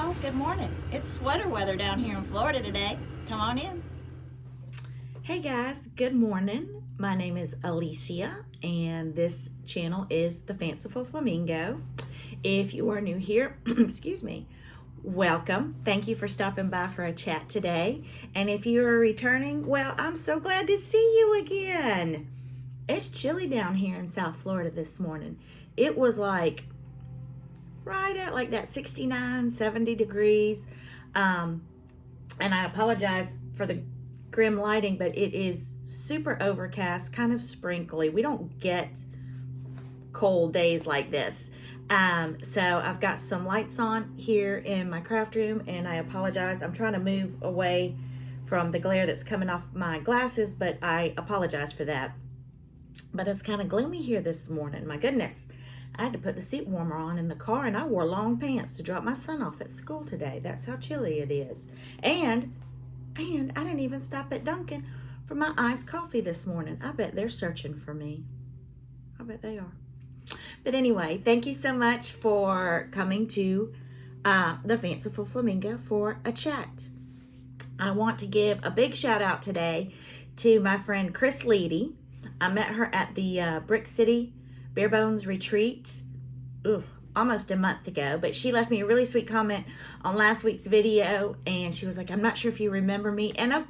y'all. Good morning. It's sweater weather down here in Florida today. Come on in. Hey guys, good morning. My name is Alicia and this channel is the Fanciful Flamingo. If you are new here, excuse me, welcome. Thank you for stopping by for a chat today. And if you are returning, well, I'm so glad to see you again. It's chilly down here in South Florida this morning. It was like right at like that 69, 70 degrees. And I apologize for the grim lighting, but it is super overcast, kind of sprinkly. We don't get cold days like this. So I've got some lights on here in my craft room, and I apologize. I'm trying to move away from the glare that's coming off my glasses, but I apologize for that. But it's kind of gloomy here this morning. My goodness. I had to put the seat warmer on in the car, and I wore long pants to drop my son off at school today. That's how chilly it is. And I didn't even stop at Dunkin' for my iced coffee this morning. I bet they're searching for me. I bet they are. But anyway, thank you so much for coming to the Fanciful Flamingo for a chat. I want to give a big shout out today to my friend Chris Leedy. I met her at the Brick City Bare Bones Retreat almost a month ago, but she left me a really sweet comment on last week's video, and she was like, I'm not sure if you remember me. And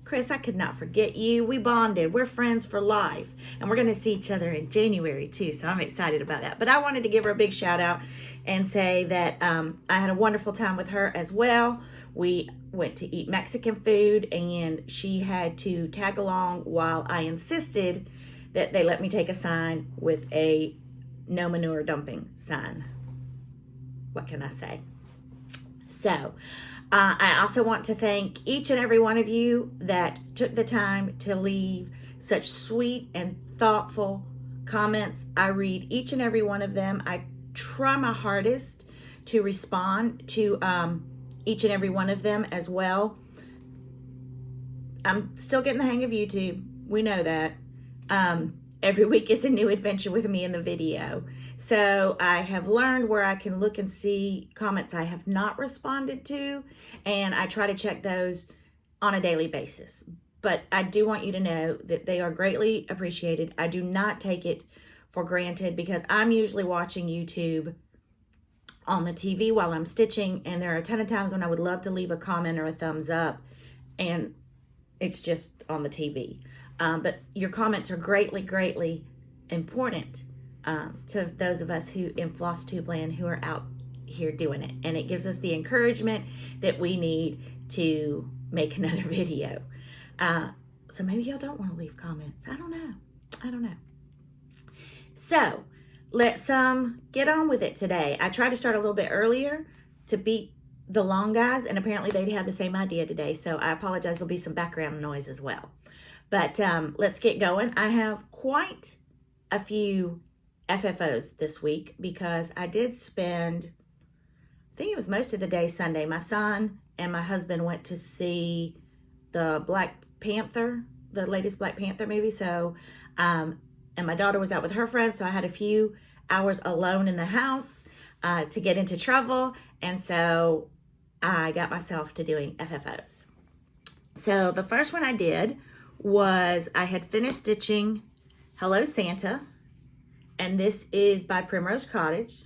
Chris, I could not forget you. We bonded. We're friends for life, and we're going to see each other in January too, so I'm excited about that. But I wanted to give her a big shout out and say that I had a wonderful time with her as well. We went to eat Mexican food, and she had to tag along while I insisted that they let me take a sign with a no manure dumping sign. What can I say? So, I also want to thank each and every one of you that took the time to leave such sweet and thoughtful comments. I read each and every one of them. I try my hardest to respond to each and every one of them as well. I'm still getting the hang of YouTube. We know that. Every week is a new adventure with me in the video. So I have learned where I can look and see comments I have not responded to, and I try to check those on a daily basis. But I do want you to know that they are greatly appreciated. I do not take it for granted because I'm usually watching YouTube on the TV while I'm stitching, and there are a ton of times when I would love to leave a comment or a thumbs up, and it's just on the TV. But your comments are greatly important to those of us who in Flosstube land who are out here doing it. And it gives us the encouragement that we need to make another video. So maybe y'all don't want to leave comments. I don't know. So let's get on with it today. I tried to start a little bit earlier to beat the long guys, and apparently they had the same idea today. So I apologize. There'll be some background noise as well. But let's get going. I have quite a few FFOs this week because I did spend, I think it was most of the day Sunday. My son and my husband went to see the Black Panther, the latest Black Panther movie. So, and my daughter was out with her friends. So I had a few hours alone in the house to get into trouble. And so I got myself to doing FFOs. So the first one I did was I had finished stitching Hello Santa, and this is by Primrose Cottage.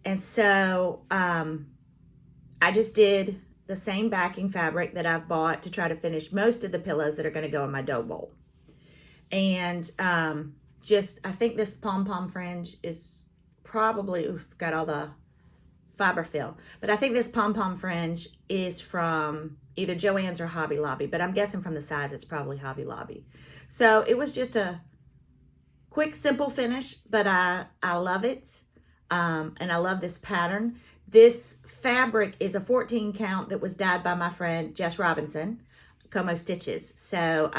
And so I just did the same backing fabric that I've bought to try to finish most of the pillows that are going to go in my dough bowl. And I think this pom-pom fringe is probably, it's got all the fiber fill, but I think this pom-pom fringe is from either Joann's or Hobby Lobby, but I'm guessing from the size it's probably Hobby Lobby. So it was just a quick, simple finish, but I love it, and I love this pattern. This fabric is a 14 count that was dyed by my friend Jess Robinson, Como Stitches. So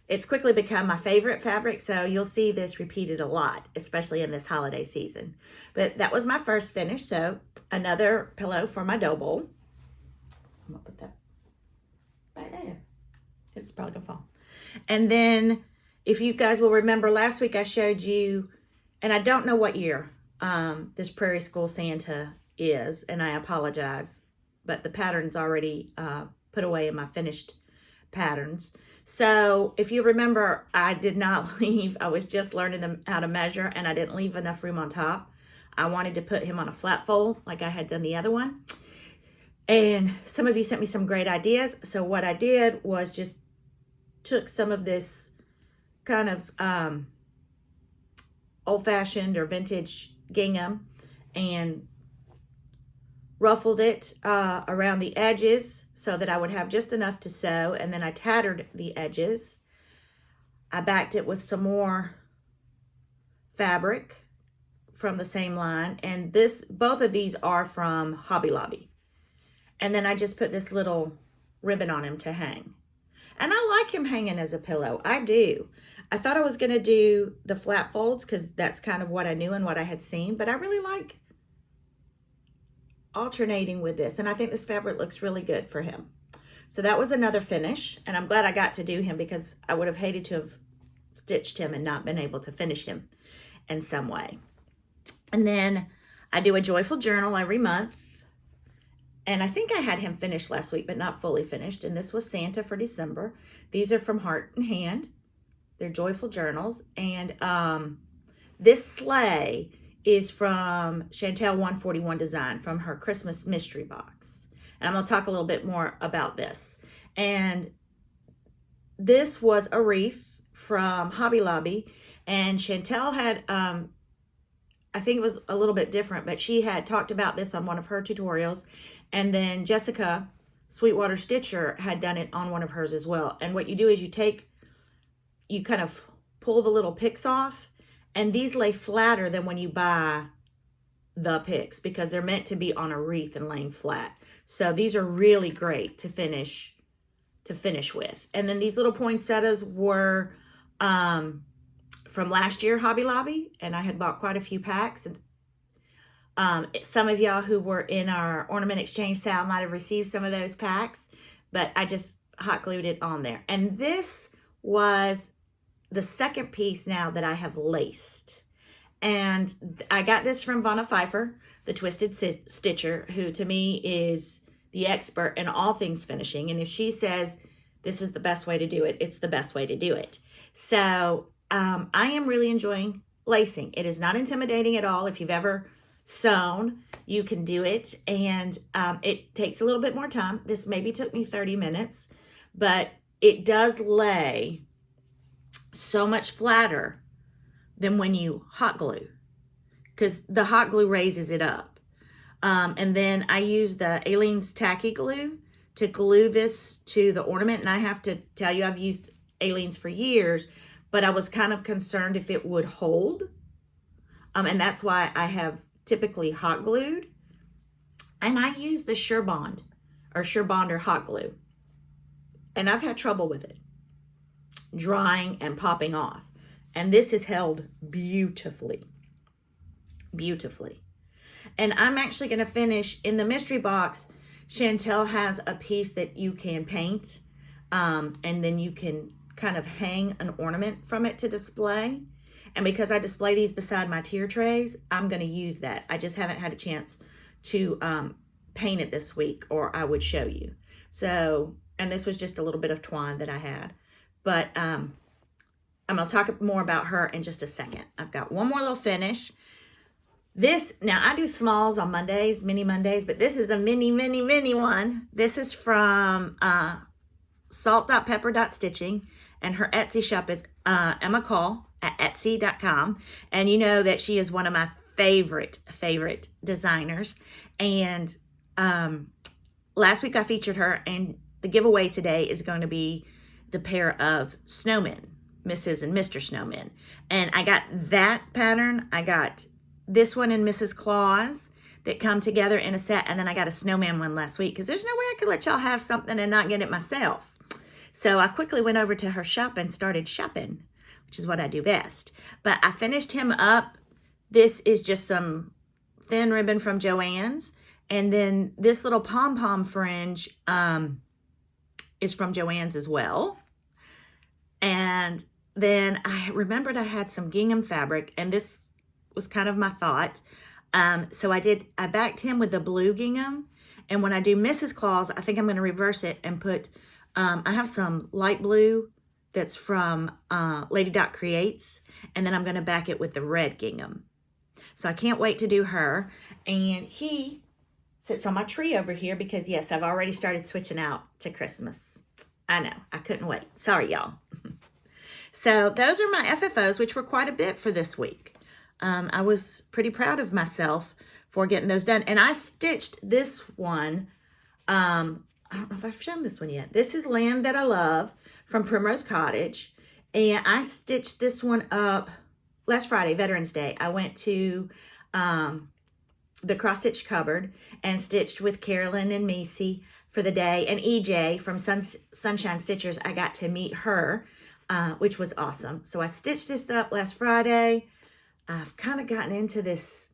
it's quickly become my favorite fabric, so you'll see this repeated a lot, especially in this holiday season. But that was my first finish, so another pillow for my dough bowl. I'm gonna put that right there. It's probably gonna fall. And then, if you guys will remember, last week I showed you, and I don't know what year this Prairie School Santa is, and I apologize, but the pattern's already put away in my finished patterns. So if you remember, I did not leave. I was just learning how to measure, and I didn't leave enough room on top. I wanted to put him on a flat fold like I had done the other one. And some of you sent me some great ideas. So what I did was just took some of this kind of old-fashioned or vintage gingham and ruffled it around the edges so that I would have just enough to sew, and then I tattered the edges. I backed it with some more fabric from the same line, and both of these are from Hobby Lobby. And then I just put this little ribbon on him to hang. And I like him hanging as a pillow. I do. I thought I was going to do the flat folds because that's kind of what I knew and what I had seen, but I really like alternating with this, and I think this fabric looks really good for him. So that was another finish, and I'm glad I got to do him because I would have hated to have stitched him and not been able to finish him in some way. And then I do a joyful journal every month, and I think I had him finished last week but not fully finished, and this was Santa for December. These are from Heart and Hand. They're joyful journals, and this sleigh is from Chantel 141 Design from her Christmas mystery box. And I'm going to talk a little bit more about this. And this was a wreath from Hobby Lobby. And Chantel had, I think it was a little bit different, but she had talked about this on one of her tutorials. And then Jessica Sweetwater Stitcher had done it on one of hers as well. And what you do is you kind of pull the little picks off. And these lay flatter than when you buy the picks because they're meant to be on a wreath and laying flat. So these are really great to finish with. And then these little poinsettias were from last year Hobby Lobby, and I had bought quite a few packs. And some of y'all who were in our ornament exchange sale might have received some of those packs, but I just hot glued it on there. And this was the second piece now that I have laced. And I got this from Vanna Pfeiffer, the Twisted Stitcher, who to me is the expert in all things finishing. And if she says this is the best way to do it, it's the best way to do it. So I am really enjoying lacing. It is not intimidating at all. If you've ever sewn, you can do it. And it takes a little bit more time. This maybe took me 30 minutes, but it does lay so much flatter than when you hot glue, because the hot glue raises it up. And then I use the Aleene's tacky glue to glue this to the ornament. And I have to tell you, I've used Aleene's for years, but I was kind of concerned if it would hold. And that's why I have typically hot glued. And I use the Surebond or hot glue. And I've had trouble with it drying and popping off. And this is held beautifully. Beautifully. And I'm actually going to finish in the mystery box. Chantel has a piece that you can paint, and then you can kind of hang an ornament from it to display. And because I display these beside my tier trays, I'm going to use that. I just haven't had a chance to paint it this week, or I would show you. So, and this was just a little bit of twine that I had. But I'm going to talk more about her in just a second. I've got one more little finish. This, now I do smalls on Mondays, mini Mondays, but this is a mini one. This is from salt.pepper.stitching, and her Etsy shop is Emma Call at etsy.com. And you know that she is one of my favorite designers. And last week I featured her, and the giveaway today is going to be the pair of snowmen, Mrs. and Mr. Snowmen. And I got that pattern. I got this one and Mrs. Claus that come together in a set. And then I got a snowman one last week because there's no way I could let y'all have something and not get it myself. So I quickly went over to her shop and started shopping, which is what I do best. But I finished him up. This is just some thin ribbon from Joann's. And then this little pom-pom fringe is from Joann's as well. And then I remembered I had some gingham fabric, and this was kind of my thought. So I backed him with the blue gingham. And when I do Mrs. Claus, I think I'm going to reverse it and put, I have some light blue that's from Lady Dot Creates. And then I'm going to back it with the red gingham. So I can't wait to do her. And he sits on my tree over here because, yes, I've already started switching out to Christmas. I know, I couldn't wait. Sorry, y'all. So those are my FFOs, which were quite a bit for this week. I was pretty proud of myself for getting those done. And I stitched this one. I don't know if I've shown this one yet. This is Land That I Love from Primrose Cottage. And I stitched this one up last Friday, Veterans Day. I went to the cross-stitch cupboard and stitched with Carolyn and Macy for the day. And EJ from Sunshine Stitchers, I got to meet her, which was awesome. So I stitched this up last Friday. I've kind of gotten into this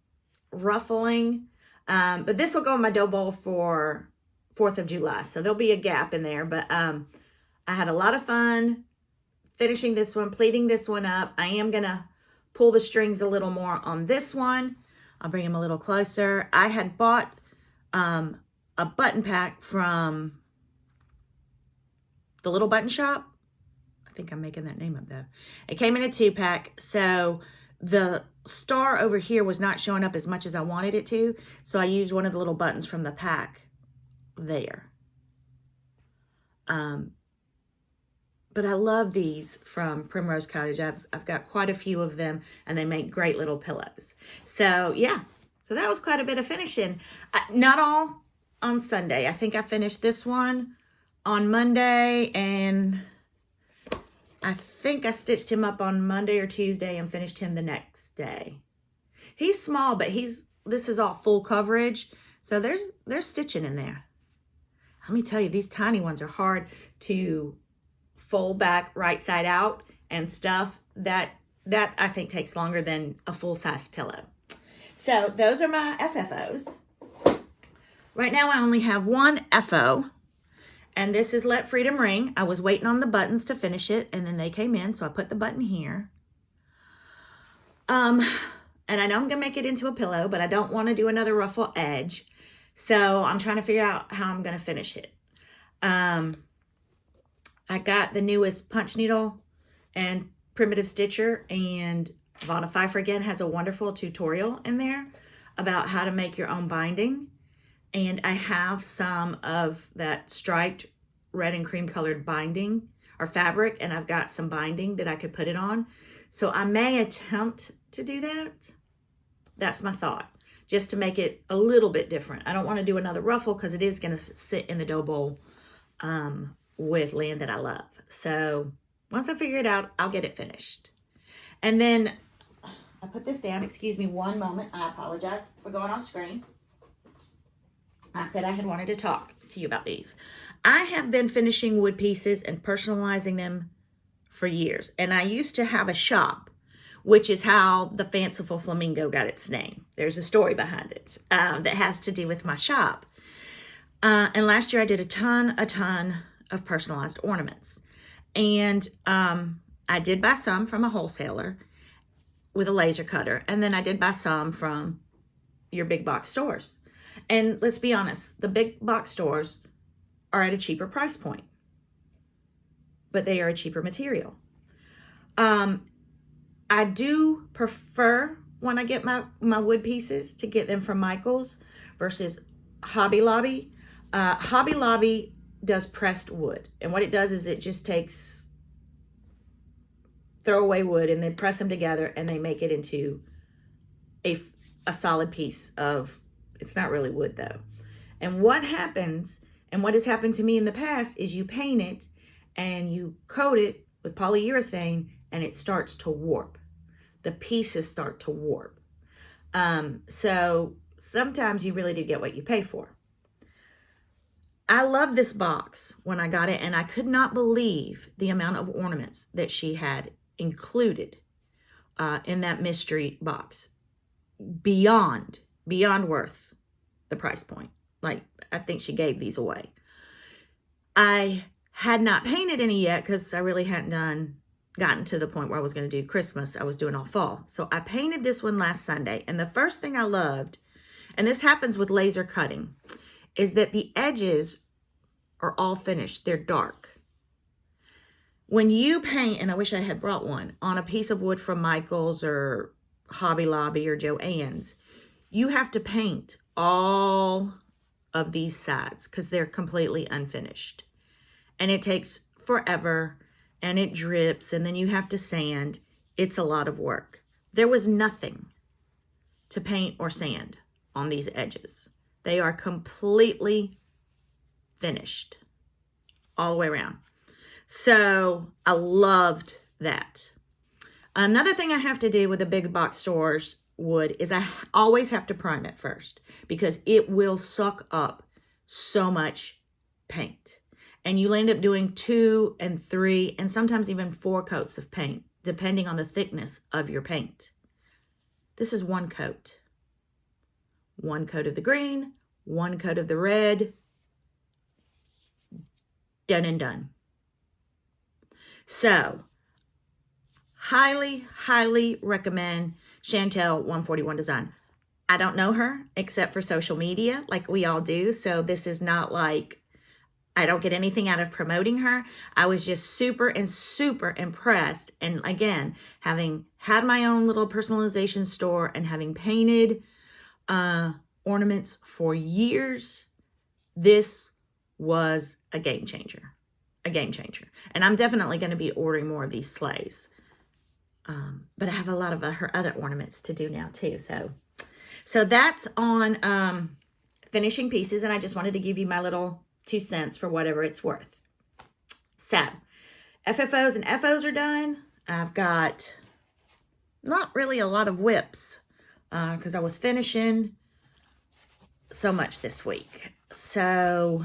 ruffling, but this will go in my dough bowl for 4th of July. So there'll be a gap in there, but I had a lot of fun finishing this one, pleating this one up. I am going to pull the strings a little more on this one. I'll bring them a little closer. I had bought a button pack from the Little Button Shop. I think I'm making that name up though. It came in a 2-pack, so the star over here was not showing up as much as I wanted it to, so I used one of the little buttons from the pack there. But I love these from Primrose Cottage. I've got quite a few of them, and they make great little pillows. So yeah, so that was quite a bit of finishing. Not all on Sunday. I think I finished this one on Monday, and I think I stitched him up on Monday or Tuesday and finished him the next day. He's small, but this is all full coverage, so there's stitching in there. Let me tell you, these tiny ones are hard to fold back right side out and stuff. That I think takes longer than a full-size pillow. So those are my FFOs. Right now I only have one FO, and this is Let Freedom Ring. I was waiting on the buttons to finish it, and then they came in, so I put the button here. And I know I'm gonna make it into a pillow, but I don't want to do another ruffle edge, so I'm trying to figure out how I'm gonna finish it. I got the newest punch needle and primitive stitcher, and Vonna Pfeiffer again has a wonderful tutorial in there about how to make your own binding. And I have some of that striped red and cream colored binding or fabric, and I've got some binding that I could put it on. So I may attempt to do that. That's my thought, just to make it a little bit different. I don't want to do another ruffle because it is going to sit in the dough bowl with Land That I Love. So once I figure it out, I'll get it finished. And then I put this down. Excuse me one moment. I apologize for going off screen. I said I had wanted to talk to you about these. I have been finishing wood pieces and personalizing them for years. And I used to have a shop, which is how the Fanciful Flamingo got its name. There's a story behind it that has to do with my shop. And last year I did a ton of personalized ornaments. And I did buy some from a wholesaler with a laser cutter. And then I did buy some from your big box stores. And let's be honest, the big box stores are at a cheaper price point, but they are a cheaper material. I do prefer when I get my wood pieces to get them from Michael's versus Hobby Lobby. Hobby Lobby does pressed wood, and what it does is it just takes throwaway wood and they press them together and they make it into a solid piece of, it's not really wood though. And what happens, and what has happened to me in the past, is you paint it and you coat it with polyurethane and it starts to warp. The pieces start to warp. So sometimes you really do get what you pay for. I love this box when I got it, and I could not believe the amount of ornaments that she had included in that mystery box. Beyond worth the price point. Like, I think she gave these away. I had not painted any yet because I really hadn't done gotten to the point where I was going to do Christmas. I was doing all fall. So I painted this one last Sunday. And the first thing I loved, and this happens with laser cutting, is that the edges are all finished. They're dark. When you paint, and I wish I had brought one, on a piece of wood from Michael's or Hobby Lobby or Joann's, you have to paint all of these sides because they're completely unfinished. And it takes forever, and it drips, and then you have to sand. It's a lot of work. There was nothing to paint or sand on these edges. They are completely finished all the way around. So I loved that. Another thing I have to do with the big box stores wood is I always have to prime it first because it will suck up so much paint. And you'll end up doing 2 and 3 and sometimes even 4 coats of paint, depending on the thickness of your paint. This is 1 coat. 1 coat of the green, 1 coat of the red. Done and done. So, highly, highly recommend Chantel 141 Design. I don't know her except for social media like we all do. So this is not like I don't get anything out of promoting her. I was just super impressed. And again, having had my own little personalization store and having painted ornaments for years, this was a game changer. A game changer. And I'm definitely going to be ordering more of these sleighs. But I have a lot of her other ornaments to do now too. So that's on finishing pieces. And I just wanted to give you my little 2 cents for whatever it's worth. So FFOs and FOs are done. I've got not really a lot of whips because I was finishing so much this week. So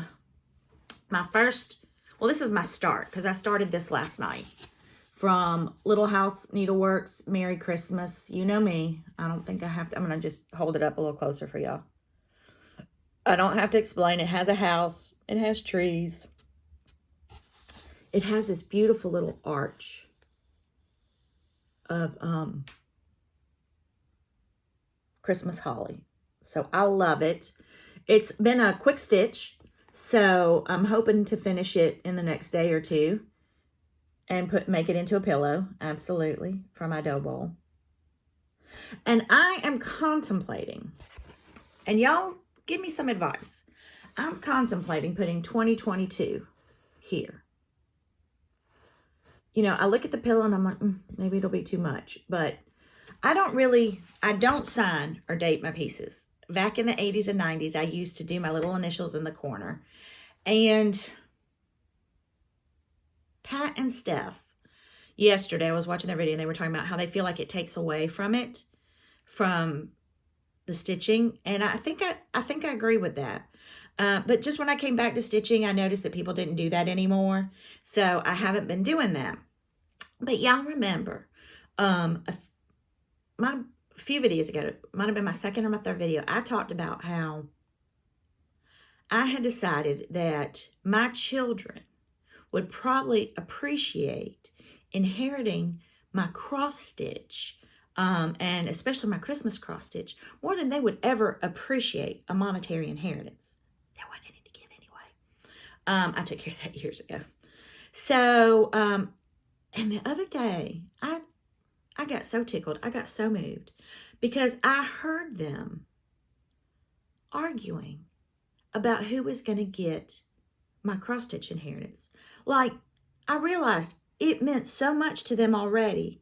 my first, well, this is my start because I started this last night from Little House Needleworks. Merry Christmas. You know me. I don't think I have to, I'm going to just hold it up a little closer for y'all. I don't have to explain. It has a house. It has trees. It has this beautiful little arch of Christmas holly. So I love it. It's been a quick stitch. So I'm hoping to finish it in the next day or 2 and make it into a pillow. Absolutely. For my dough bowl. And I am contemplating, and y'all give me some advice. I'm contemplating putting 2022 here. You know, I look at the pillow and I'm like, maybe it'll be too much. But I don't sign or date my pieces. Back in the 80s and 90s, I used to do my little initials in the corner. And Pat and Steph, yesterday I was watching their video and they were talking about how they feel like it takes away from it, from the stitching. And I think I agree with that. But just when I came back to stitching, I noticed that people didn't do that anymore. So I haven't been doing that. But y'all remember, a few videos ago, it might have been my second or my third video, I talked about how I had decided that my children would probably appreciate inheriting my cross stitch, and especially my Christmas cross stitch, more than they would ever appreciate a monetary inheritance. There wasn't any to give anyway. I took care of that years ago. So, and the other day, I got so tickled. I got so moved because I heard them arguing about who was going to get my cross stitch inheritance. Like, I realized it meant so much to them already.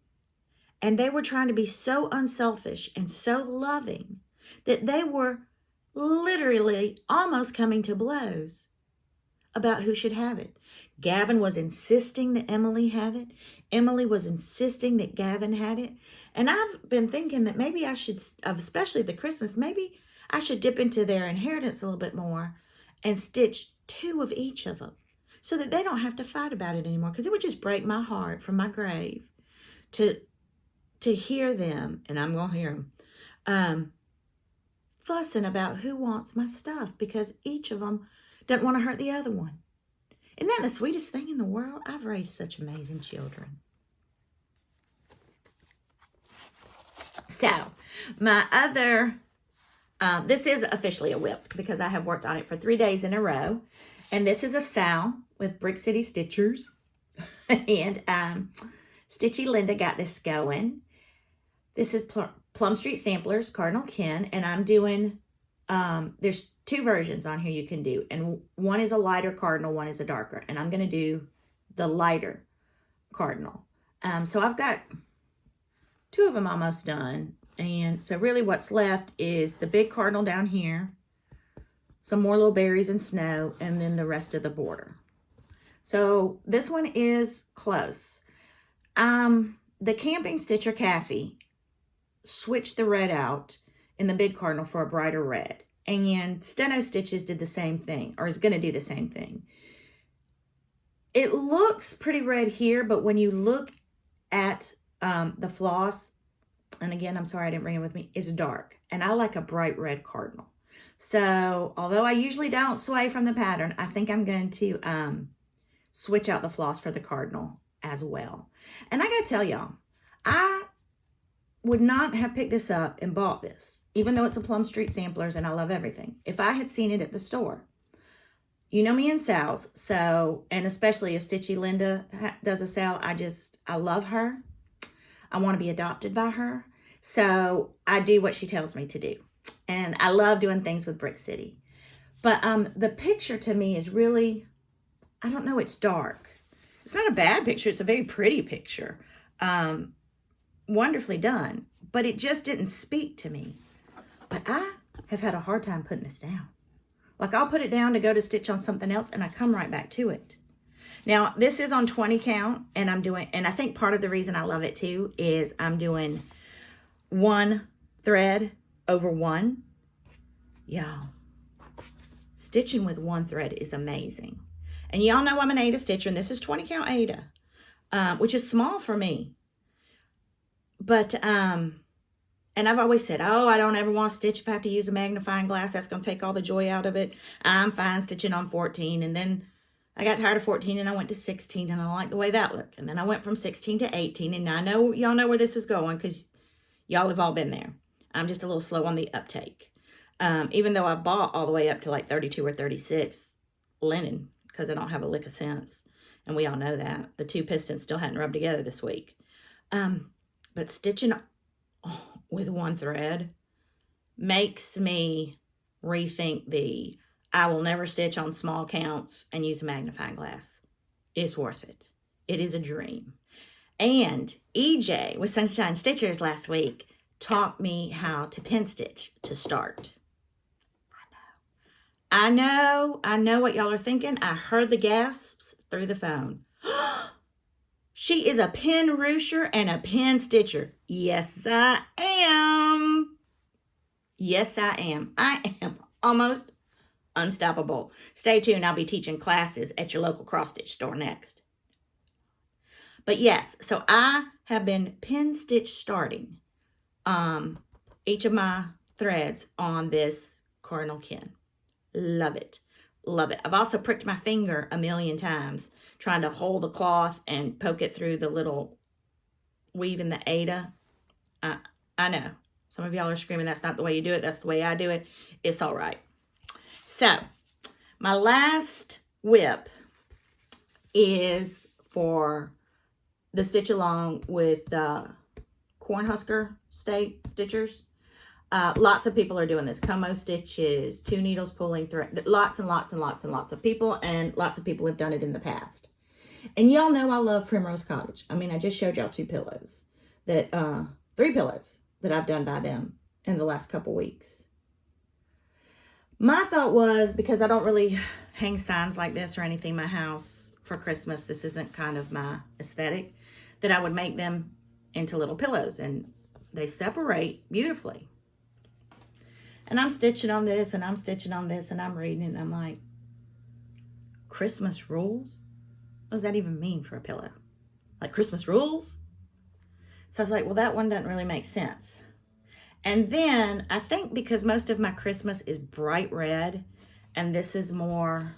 And they were trying to be so unselfish and so loving that they were literally almost coming to blows about who should have it. Gavin was insisting that Emily have it. Emily was insisting that Gavin had it. And I've been thinking that maybe I should, especially the Christmas, maybe I should dip into their inheritance a little bit more and stitch 2 of each of them so that they don't have to fight about it anymore. Because it would just break my heart from my grave to hear them, and I'm going to hear them, fussing about who wants my stuff because each of them doesn't want to hurt the other one. Isn't that the sweetest thing in the world? I've raised such amazing children. So my other, this is officially a whip because I have worked on it for 3 days in a row. And this is a sow with Brick City Stitchers. And Stitchy Linda got this going. This is Plum Street Samplers, Cardinal Ken. And I'm doing, there's 2 versions on here you can do. And one is a lighter cardinal, one is a darker. And I'm going to do the lighter cardinal. So I've got 2 of them almost done. And so really what's left is the big cardinal down here, some more little berries and snow, and then the rest of the border. So this one is close. The Camping Stitcher Caffey switched the red out in the big cardinal for a brighter red. And Steno Stitches did the same thing, or is going to do the same thing. It looks pretty red here, but when you look at the floss, and again, I'm sorry I didn't bring it with me, it's dark. And I like a bright red cardinal. So, although I usually don't sway from the pattern, I think I'm going to switch out the floss for the cardinal as well. And I got to tell y'all, I would not have picked this up and bought this, even though it's a Plum Street Samplers and I love everything, if I had seen it at the store. You know me and sows, so, and especially if Stitchy Linda does a sow, I love her. I want to be adopted by her. So I do what she tells me to do. And I love doing things with Brick City. But the picture to me is really, I don't know, it's dark. It's not a bad picture. It's a very pretty picture. Wonderfully done. But it just didn't speak to me. But I have had a hard time putting this down. Like I'll put it down to go to stitch on something else and I come right back to it. Now this is on 20 count and I think part of the reason I love it too is I'm doing 1 thread over 1. Y'all, stitching with 1 thread is amazing. And y'all know I'm an Aida stitcher and this is 20 count Aida, which is small for me. But, and I've always said, oh, I don't ever want to stitch if I have to use a magnifying glass. That's going to take all the joy out of it. I'm fine stitching on 14. And then I got tired of 14 and I went to 16 and I liked the way that looked. And then I went from 16 to 18. And I know y'all know where this is going because y'all have all been there. I'm just a little slow on the uptake. Even though I've bought all the way up to like 32 or 36 linen because I don't have a lick of sense. And we all know that. The 2 pistons still hadn't rubbed together this week. But stitching with 1 thread makes me rethink I will never stitch on small counts and use a magnifying glass. It's worth it. It is a dream. And EJ with Sunshine Stitchers last week taught me how to pin stitch to start. I know what y'all are thinking. I heard the gasps through the phone. She is a pin rucher and a pin stitcher. Yes, I am. Yes, I am. I am almost unstoppable. Stay tuned. I'll be teaching classes at your local cross stitch store next. But yes, so I have been pin stitch starting each of my threads on this Cardinal Ken. Love it. Love it. I've also pricked my finger a million times trying to hold the cloth and poke it through the little weave in the Aida. I know. Some of y'all are screaming, that's not the way you do it. That's the way I do it. It's all right. So, my last whip is for the stitch along with the Cornhusker stitchers. Lots of people are doing this. Como stitches, 2 needles pulling thread. Lots and lots and lots and lots of people, and lots of people have done it in the past. And y'all know I love Primrose Cottage. I mean, I just showed y'all 2 pillows that 3 pillows that I've done by them in the last couple weeks. My thought was, because I don't really hang signs like this or anything in my house for Christmas, this isn't kind of my aesthetic, that I would make them into little pillows, and they separate beautifully. And I'm stitching on this, and I'm stitching on this, and I'm reading it, and I'm like, Christmas rules? What does that even mean for a pillow? Like Christmas rules? So I was like, well, that one doesn't really make sense. And then I think because most of my Christmas is bright red, and this is more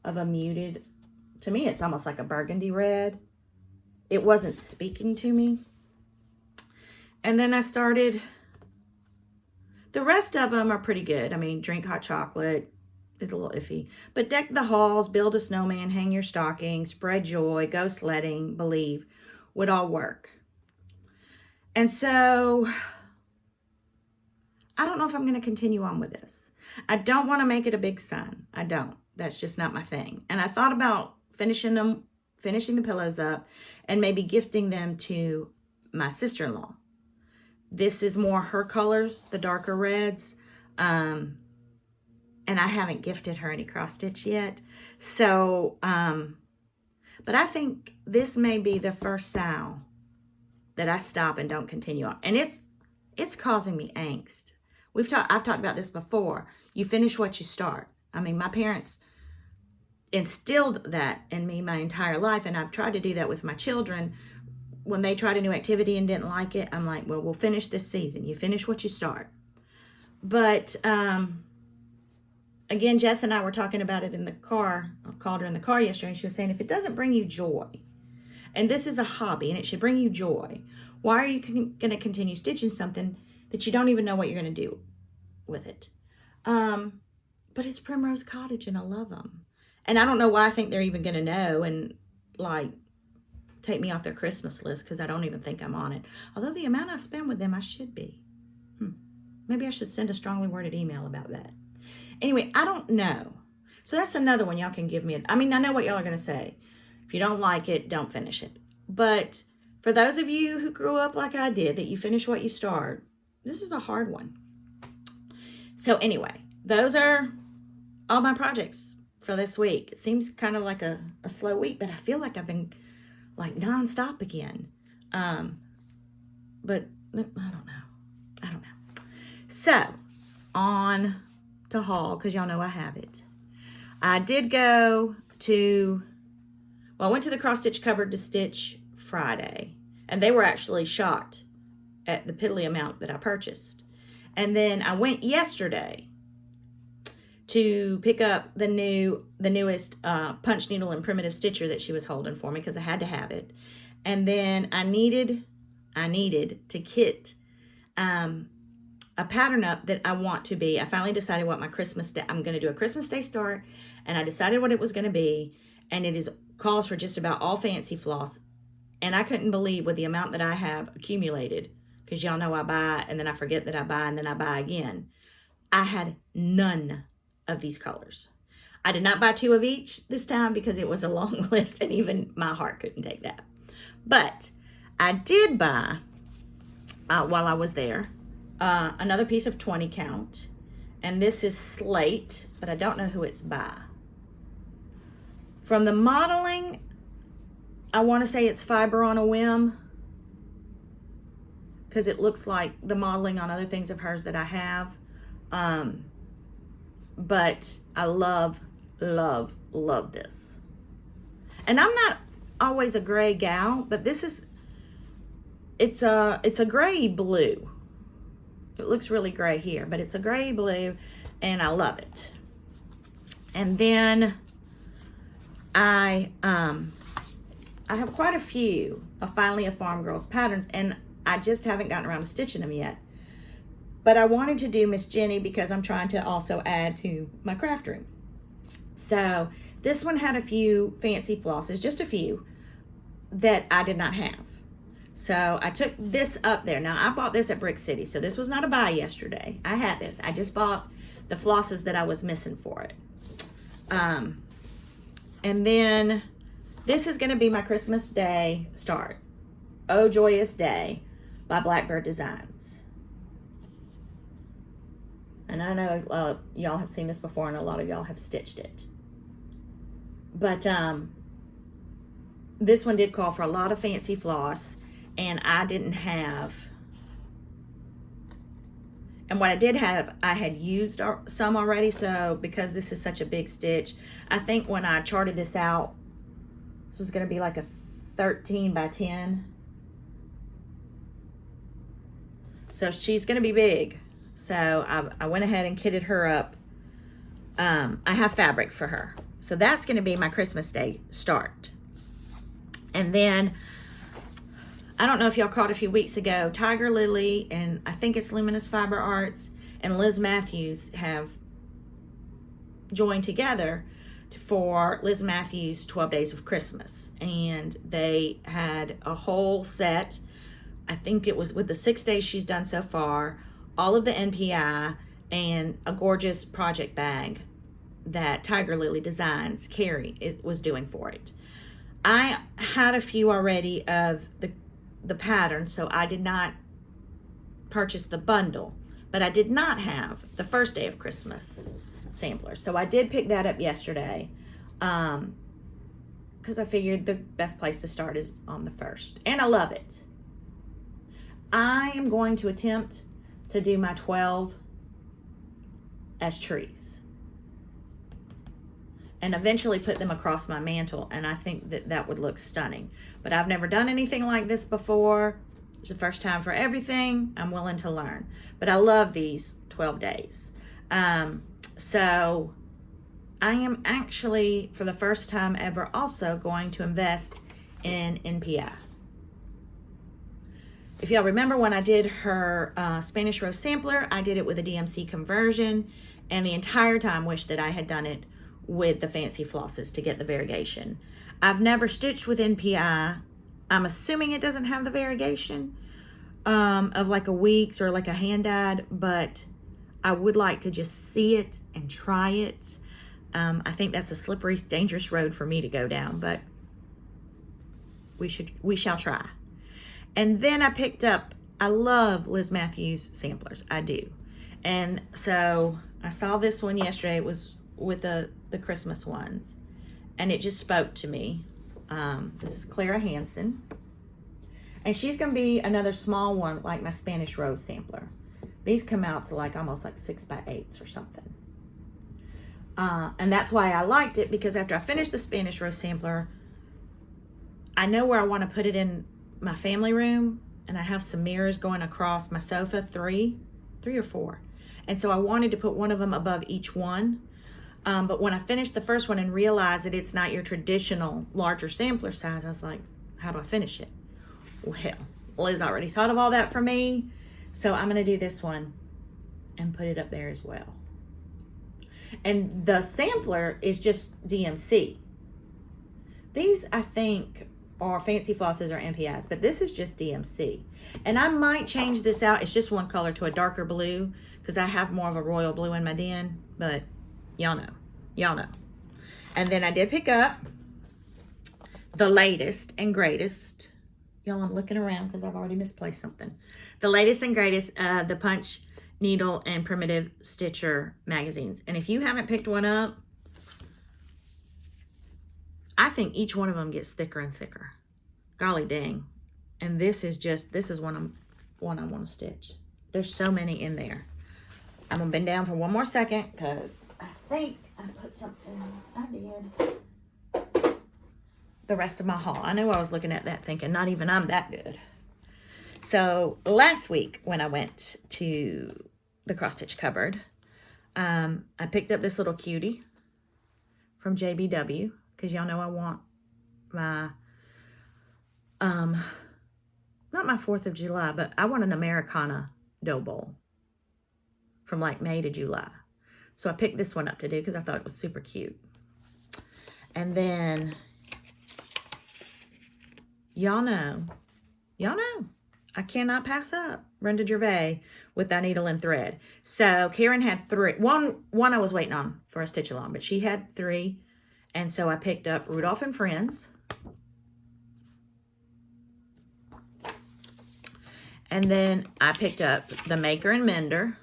of a muted, to me, it's almost like a burgundy red. It wasn't speaking to me. And then I started, the rest of them are pretty good. I mean, drink hot chocolate is a little iffy. But deck the halls, build a snowman, hang your stocking, spread joy, go sledding, believe would all work. And so I don't know if I'm going to continue on with this. I don't want to make it a big sun. I don't. That's just not my thing. And I thought about finishing the pillows up and maybe gifting them to my sister-in-law. This is more her colors, the darker reds. And I haven't gifted her any cross stitch yet. So, but I think this may be the first sow that I stop and don't continue on. And it's causing me angst. I've talked about this before. You finish what you start. I mean, my parents instilled that in me my entire life, and I've tried to do that with my children. When they tried a new activity and didn't like it, I'm like, well, we'll finish this season. You finish what you start. But again, Jess and I were talking about it in the car. I called her in the car yesterday, and she was saying, if it doesn't bring you joy, and this is a hobby, and it should bring you joy, why are you going to continue stitching something that you don't even know what you're going to do with it? But it's Primrose Cottage, and I love them. And I don't know why I think they're even going to know and, like, take me off their Christmas list, because I don't even think I'm on it. Although the amount I spend with them, I should be. Maybe I should send a strongly worded email about that. Anyway, I don't know. So that's another one y'all can give me. I mean, I know what y'all are going to say. If you don't like it, don't finish it. But for those of you who grew up like I did, that you finish what you start, this is a hard one. So anyway, those are all my projects for this week. It seems kind of like a slow week, but I feel like I've been like nonstop again. But I don't know. So on to haul, because y'all know I have it. I did go to, well, I went to the cross stitch cupboard to stitch Friday, and they were actually shocked at the piddly amount that I purchased. And then I went yesterday to pick up the newest punch needle and primitive stitcher that she was holding for me, because I had to have it. And then I needed to kit a pattern up that I want to be. I finally decided what my Christmas day, I'm going to do a Christmas Day start, and I decided what it was going to be, and it calls for just about all fancy floss. And I couldn't believe with the amount that I have accumulated, because y'all know I buy and then I forget that I buy and then I buy again. I had none of these colors. I did not buy 2 of each this time because it was a long list and even my heart couldn't take that. But I did buy, while I was there, another piece of 20 count. And this is Slate, but I don't know who it's by. From the modeling, I want to say it's Fiber on a Whim, because it looks like the modeling on other things of hers that I have. But I love this. And I'm not always a gray gal, but this is, it's a gray blue. It looks really gray here, but it's a gray blue, and I love it. And then I have quite a few of Finally a Farm Girls patterns, and I just haven't gotten around to stitching them yet. But I wanted to do Miss Jenny because I'm trying to also add to my craft room. So this one had a few fancy flosses, just a few, that I did not have. So I took this up there. Now, I bought this at Brick City, so this was not a buy yesterday. I had this. I just bought the flosses that I was missing for it. And then this is going to be my Christmas Day start. Oh Joyous Day by Blackbird Designs. And I know y'all have seen this before, and a lot of y'all have stitched it. But this one did call for a lot of fancy floss, and I didn't have. And what I did have, I had used some already, so because this is such a big stitch, I think when I charted this out, this was going to be like a 13 by 10. So she's going to be big. So I went ahead and kitted her up. I have fabric for her. So that's going to be my Christmas Day start. And then I don't know if y'all caught a few weeks ago, Tiger Lily and I think it's Luminous Fiber Arts and Liz Matthews have joined together for Liz Matthews' 12 Days of Christmas. And they had a whole set, I think it was with the 6 days she's done so far, all of the NPI, and a gorgeous project bag that Tiger Lily Designs, Carrie, was doing for it. I had a few already of the pattern, so I did not purchase the bundle, but I did not have the First Day of Christmas sampler. So I did pick that up yesterday because I figured the best place to start is on the first, and I love it. I am going to attempt to do my 12 as trees and eventually put them across my mantle, and I think that that would look stunning. But I've never done anything like this before. It's the first time for everything. I'm willing to learn, but I love these 12 days. So I am actually, for the first time ever, also going to invest in NPI. If y'all remember when I did her Spanish Rose sampler, I did it with a DMC conversion, and the entire time wished that I had done it with the fancy flosses to get the variegation. I've never stitched with NPI. I'm assuming it doesn't have the variegation of like a weeks or like a hand dyed, but I would like to just see it and try it. I think that's a slippery, dangerous road for me to go down, but we shall try. And then I picked up, I love Liz Matthews samplers, I do. And so I saw this one yesterday. It was with the Christmas ones, and it just spoke to me. This is Clara Hansen, and she's gonna be another small one like my Spanish Rose sampler. These come out to like almost like 6x8s or something. And that's why I liked it, because after I finished the Spanish Rose sampler, I know where I want to put it in my family room, and I have some mirrors going across my sofa, three or four. And so I wanted to put one of them above each one. But when I finished the first one and realized that it's not your traditional larger sampler size, I was like, how do I finish it? Well, Liz already thought of all that for me. So I'm going to do this one and put it up there as well. And the sampler is just DMC. These, I think, are Fancy Flosses or NPIs, but this is just DMC. And I might change this out. It's just one color to a darker blue because I have more of a royal blue in my den, but y'all know. And then I did pick up the latest and greatest. Y'all, I'm looking around because I've already misplaced something. The latest and greatest, the Punch, Needle, and Primitive Stitcher magazines. And if you haven't picked one up, I think each one of them gets thicker and thicker. Golly dang. And this is one I want to stitch. There's so many in there. I'm going to bend down for one more second because I think I put something. I did. The rest of my haul. I knew I was looking at that thinking, not even I'm that good. So last week when I went to the cross stitch cupboard, I picked up this little cutie from JBW because y'all know I want my, not my 4th of July, but I want an Americana dough bowl from like May to July. So I picked this one up to do because I thought it was super cute. And then y'all know, I cannot pass up Brenda Gervais with that needle and thread. So Karen had 3. One I was waiting on for a stitch along, but she had 3. And so I picked up Rudolph and Friends. And then I picked up the Maker and Mender.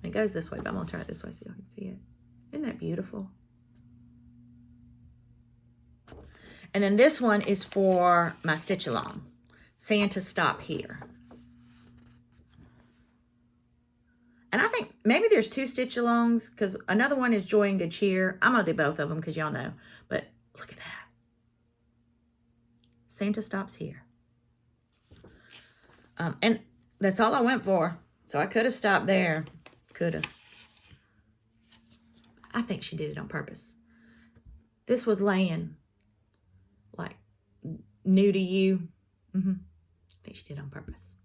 It goes this way, but I'm going to turn it this way so you can see it. Isn't that beautiful? And then this one is for my stitch along. Santa Stop Here. And I think maybe there's 2 stitch alongs because another one is Joy and Good Cheer. I'm going to do both of them because y'all know. But look at that. Santa Stops Here. And that's all I went for. So I could have stopped there. Could have. I think she did it on purpose. This was laying like new to you. think she did on purpose.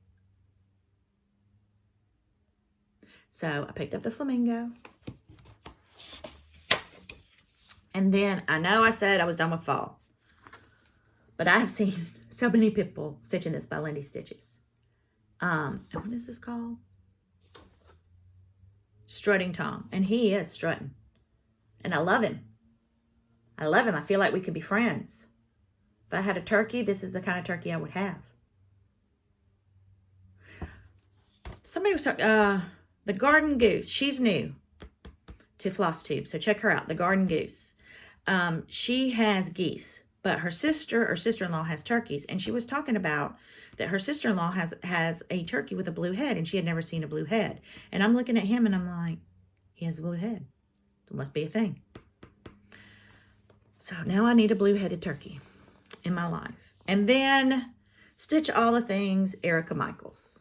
So I picked up the Flamingo. And then I know I said I was done with fall. But I have seen so many people stitching this by Lindy Stitches. And what is this called? Strutting Tom. And he is strutting. And I love him. I love him. I feel like we could be friends. If I had a turkey, this is the kind of turkey I would have. Somebody was talking, the Garden Goose. She's new to Flosstube, so check her out, the Garden Goose. She has geese, but her sister or sister-in-law has turkeys, and she was talking about that her sister-in-law has a turkey with a blue head, and she had never seen a blue head. And I'm looking at him, and I'm like, he has a blue head. There must be a thing. So now I need a blue-headed turkey in my life. And then stitch all the things Erica Michaels.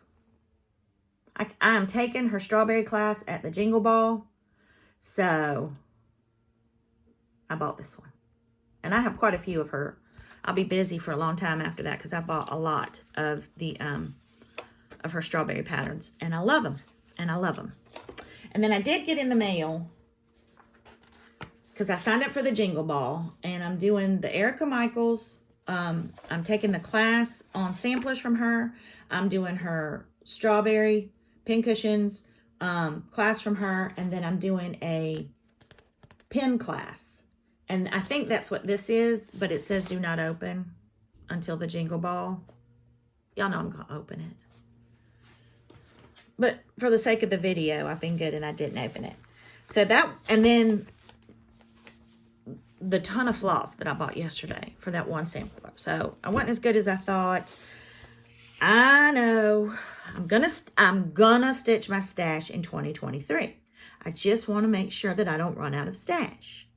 I am taking her strawberry class at the Jingle Ball. So I bought this one. And I have quite a few of her. I'll be busy for a long time after that because I bought a lot of the of her strawberry patterns. And I love them. And I love them. And then I did get in the mail, because I signed up for the Jingle Ball, and I'm doing the Erica Michaels. I'm taking the class on samplers from her. I'm doing her strawberry pincushions class from her, and then I'm doing a pin class. And I think that's what this is, but it says do not open until the Jingle Ball. Y'all know I'm going to open it. But for the sake of the video, I've been good and I didn't open it. So that, and then the ton of floss that I bought yesterday for that one sampler. So I wasn't as good as I thought. I know I'm gonna stitch my stash in 2023. I just want to make sure that I don't run out of stash.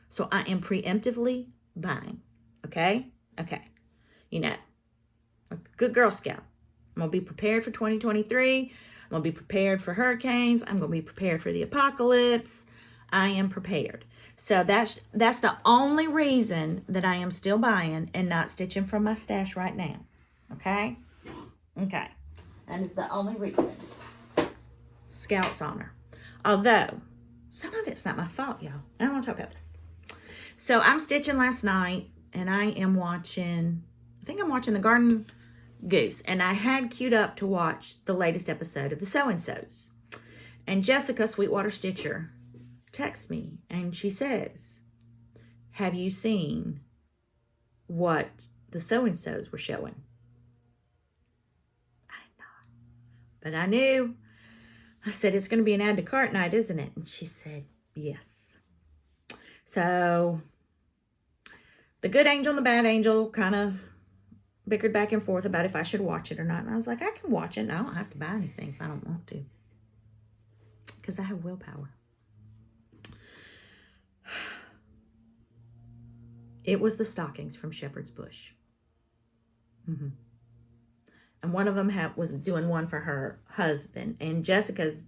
So I am preemptively buying. Okay? Okay. You know, a good Girl Scout. I'm gonna be prepared for 2023. I'm gonna be prepared for hurricanes. I'm gonna be prepared for the apocalypse. I am prepared. So that's the only reason that I am still buying and not stitching from my stash right now. Okay? Okay. That is the only reason. Scout's honor. Although, some of it's not my fault, y'all. I don't want to talk about this. So I'm stitching last night, and I am watching, I think I'm watching the Garden Goose. And I had queued up to watch the latest episode of the So-and-Sos. And Jessica, Sweetwater Stitcher, texts me, and she says, have you seen what the So-and-Sos were showing? I know. But I knew. I said, it's going to be an add to cart night, isn't it? And she said, yes. So the good angel and the bad angel kind of bickered back and forth about if I should watch it or not. And I was like, I can watch it. And I don't have to buy anything if I don't want to. Because I have willpower. It was the stockings from Shepherd's Bush. And one of them was doing one for her husband. And Jessica's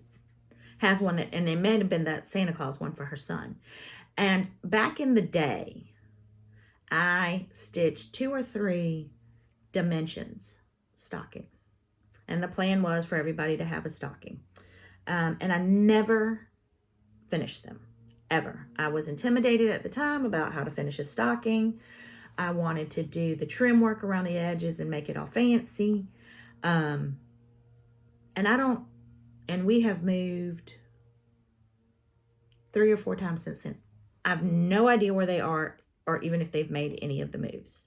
has one, and it may have been that Santa Claus one for her son. And back in the day, I stitched 2 or 3 dimensions stockings. And the plan was for everybody to have a stocking. And I never finished them, ever. I was intimidated at the time about how to finish a stocking. I wanted to do the trim work around the edges and make it all fancy. And we have moved 3 or 4 times since then. I have no idea where they are or even if they've made any of the moves.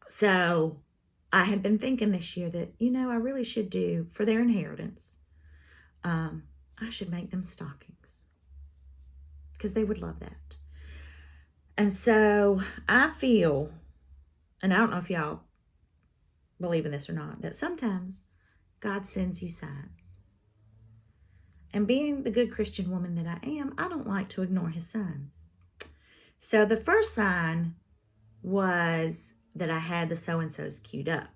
So I had been thinking this year that, I really should do for their inheritance. I should make them stockings because they would love that. And so I feel, and I don't know if y'all believe in this or not, that sometimes God sends you signs. And being the good Christian woman that I am, I don't like to ignore his signs. So the first sign was that I had the So-and-Sos queued up.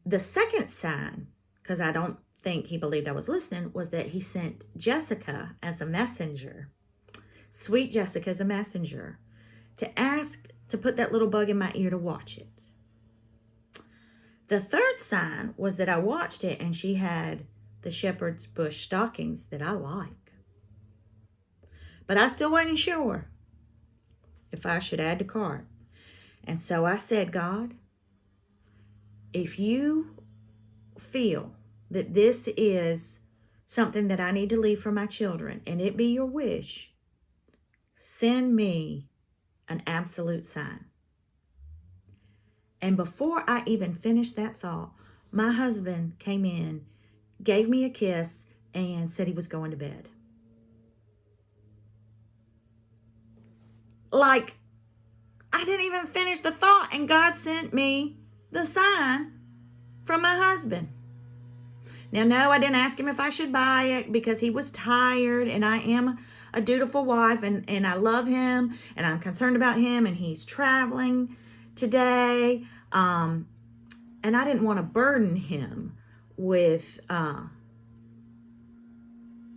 The second sign, because I don't think he believed I was listening, was that he sent Jessica as a messenger, sweet Jessica as a messenger, to to put that little bug in my ear to watch it. The third sign was that I watched it and she had the shepherd's bush stockings that I like. But I still wasn't sure if I should add to cart. And so I said, God, if you feel that this is something that I need to leave for my children, and it be your wish, send me an absolute sign. And before I even finished that thought, my husband came in, gave me a kiss, and said he was going to bed. Like, I didn't even finish the thought, and God sent me the sign from my husband. Now, no, I didn't ask him if I should buy it because he was tired, and I am a dutiful wife, and I love him, and I'm concerned about him, and he's traveling today. And I didn't want to burden him with,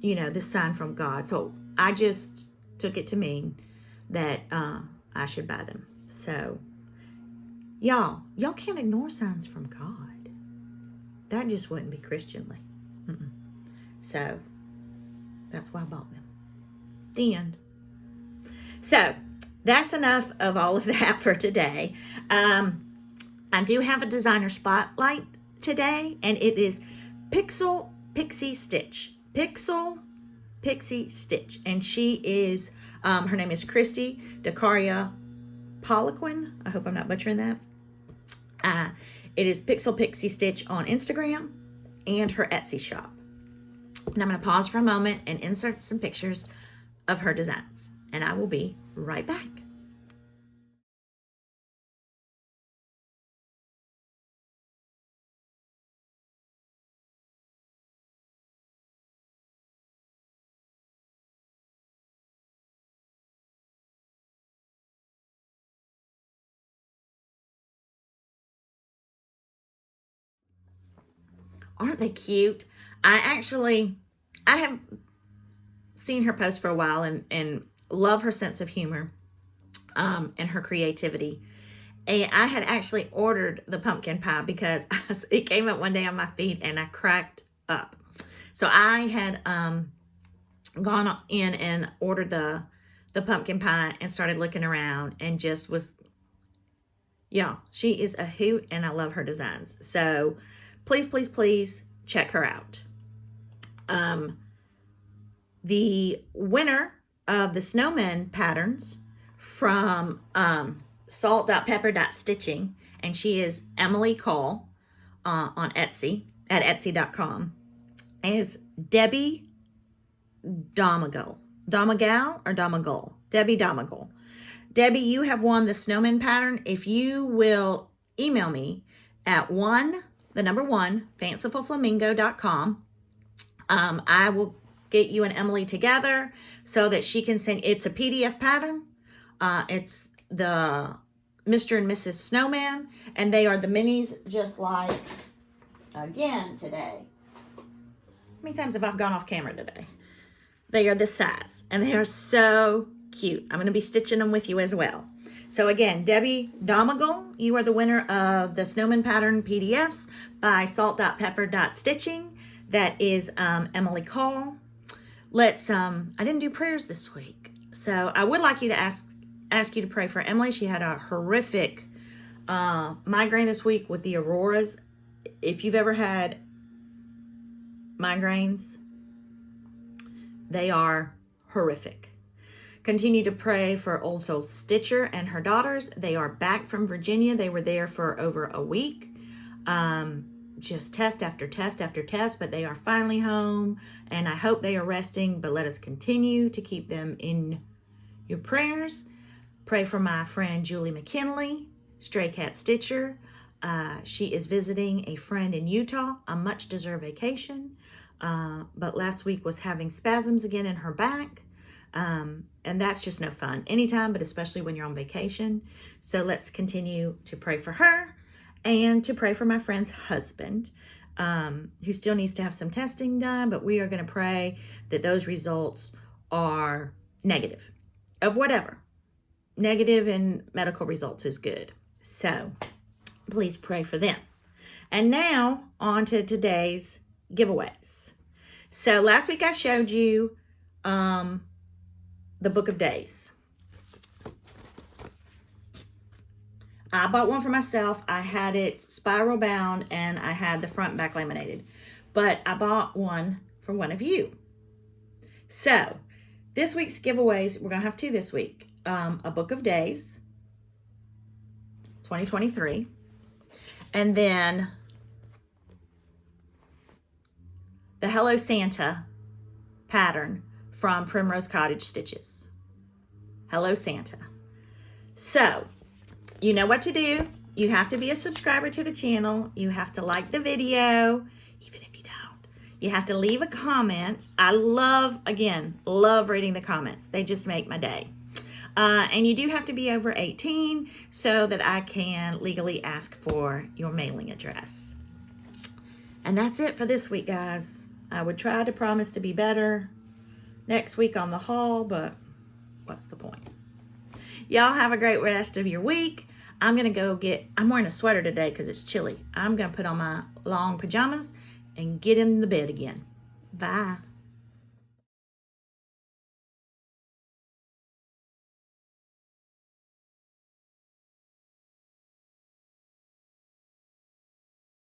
this sign from God. So I just took it to mean that I should buy them. So, y'all can't ignore signs from God. That just wouldn't be Christianly. So, that's why I bought them. The end. So, that's enough of all of that for today. I do have a designer spotlight today, and it is Pixel Pixie Stitch. Pixel Pixie Stitch. And she is, her name is Christy Dacaria Poliquin. I hope I'm not butchering that. It is Pixel Pixie Stitch on Instagram and her Etsy shop. And I'm going to pause for a moment and insert some pictures of her designs. And I will be right back. Aren't they cute? I have seen her post for a while and love her sense of humor and her creativity. And I had actually ordered the pumpkin pie because it came up one day on my feed and I cracked up. So I had gone in and ordered the pumpkin pie and started looking around and just was, she is a hoot and I love her designs. So please check her out. The winner of the snowman patterns from salt.pepper.stitching, and she is Emily Call on Etsy at etsy.com, is Debbie Domagal. Domagal or Domagal? Debbie Domagal. Debbie, you have won the snowman pattern. If you will email me at fancifulflamingo.com, I will get you and Emily together so that she can send, it's a PDF pattern. It's the Mr. and Mrs. Snowman, and they are the minis just like, again today. How many times have I gone off camera today? They are this size, and they are so cute. I'm going to be stitching them with you as well. So again, Debbie Domagal, you are the winner of the Snowman Pattern PDFs by salt.pepper.stitching. That is Emily Call. I didn't do prayers this week. So I would like you to ask you to pray for Emily. She had a horrific migraine this week with the auroras. If you've ever had migraines, they are horrific. Continue to pray for Old Soul Stitcher and her daughters. They are back from Virginia. They were there for over a week. Just test after test after test, but they are finally home, and I hope they are resting, but let us continue to keep them in your prayers. Pray for my friend Julie McKinley, Stray Cat Stitcher. She is visiting a friend in Utah, a much-deserved vacation, but last week was having spasms again in her back, and that's just no fun anytime, but especially when you're on vacation. So let's continue to pray for her and to pray for my friend's husband, who still needs to have some testing done, but we are going to pray that those results are negative of whatever. negative in medical results is good. So please pray for them. And now on to today's giveaways. So last week I showed you the Book of Days. I bought one for myself. I had it spiral bound and I had the front and back laminated. But I bought one for one of you. So this week's giveaways, we're going to have two this week. A Book of Days, 2023. And then the Hello Santa pattern from Primrose Cottage Stitches. Hello Santa. So, you know what to do. You have to be a subscriber to the channel. You have to like the video, even if you don't. You have to leave a comment. I love reading the comments. They just make my day. And you do have to be over 18 so that I can legally ask for your mailing address. And that's it for this week, guys. I would try to promise to be better next week on the haul, but what's the point? Y'all have a great rest of your week. I'm wearing a sweater today because it's chilly. I'm going to put on my long pajamas and get in the bed again. Bye.